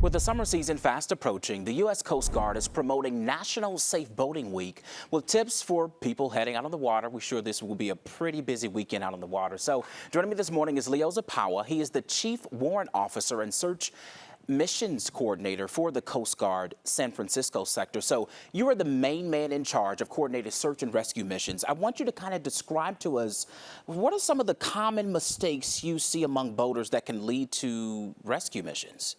With the summer season fast approaching, the U.S. Coast Guard is promoting National Safe Boating Week with tips for people heading out on the water. We're sure this will be a pretty busy weekend out on the water. So joining me this morning is Leo Zapawa. He is the Chief Warrant Officer and Search Missions Coordinator for the Coast Guard San Francisco sector. So you are the main man in charge of coordinated search and rescue missions. I want you to kind of describe to us, what are some of the common mistakes you see among boaters that can lead to rescue missions?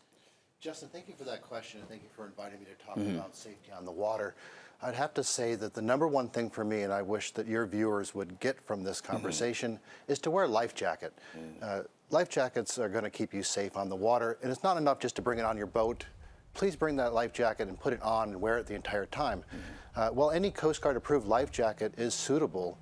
Justin, thank you for that question, and thank you for inviting me to talk about safety on the water. I'd have to say that the number one thing for me, and I wish that your viewers would get from this conversation, is to wear a life jacket. Life jackets are going to keep you safe on the water, and it's not enough just to bring it on your boat. Please bring that life jacket and put it on and wear it the entire time. While any Coast Guard approved life jacket is suitable,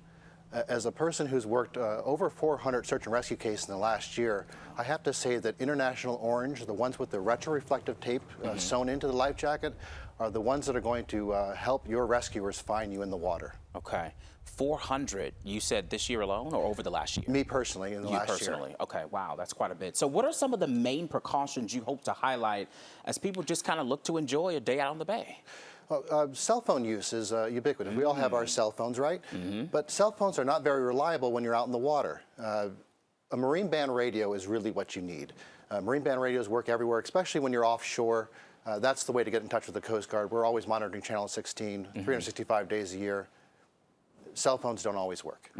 as a person who's worked over 400 search and rescue cases in the last year, I have to say that International Orange, the ones with the retroreflective tape sewn into the life jacket, are the ones that are going to help your rescuers find you in the water. Okay. 400, you said this year alone or over the last year? Me personally, in the last year. You personally, okay, wow, that's quite a bit. So what are some of the main precautions you hope to highlight as people just kind of look to enjoy a day out on the bay? Well, cell phone use is ubiquitous. We all have our cell phones, right? But cell phones are not very reliable when you're out in the water. A marine band radio is really what you need. Marine band radios work everywhere, especially when you're offshore. That's the way to get in touch with the Coast Guard. We're always monitoring Channel 16, 365 days a year. Cell phones don't always work.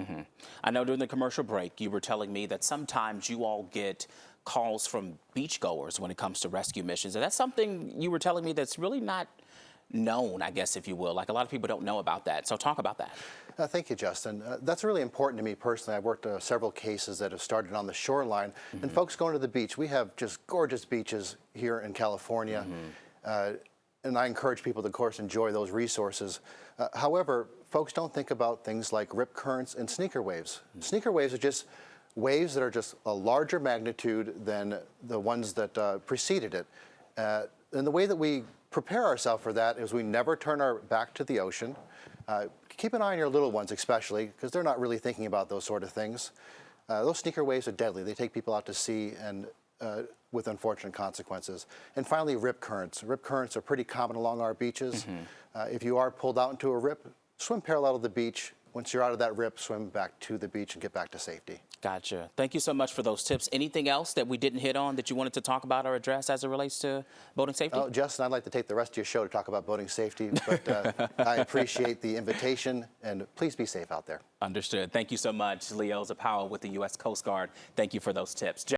I know during the commercial break, you were telling me that sometimes you all get calls from beachgoers when it comes to rescue missions. And that's something you were telling me that's really not known, I guess, if you will. Like, a lot of people don't know about that. So talk about that. Thank you, Justin. That's really important to me personally. I've worked several cases that have started on the shoreline. And folks going to the beach, we have just gorgeous beaches here in California. And I encourage people to, of course, enjoy those resources. However, folks don't think about things like rip currents and sneaker waves. Sneaker waves are just waves that are just a larger magnitude than the ones that preceded it. And the way that we prepare ourselves for that is we never turn our back to the ocean. Keep an eye on your little ones especially, because they're not really thinking about those sort of things. Those sneaker waves are deadly. They take people out to sea and with unfortunate consequences. And finally, rip currents. Rip currents are pretty common along our beaches. If you are pulled out into a rip, swim parallel to the beach. Once you're out of that rip, swim back to the beach and get back to safety. Gotcha. Thank you so much for those tips. Anything else that we didn't hit on that you wanted to talk about or address as it relates to boating safety? Oh, Justin, I'd like to take the rest of your show to talk about boating safety, but I appreciate the invitation, and please be safe out there. Understood. Thank you so much, Leo Zapawa with the U.S. Coast Guard. Thank you for those tips.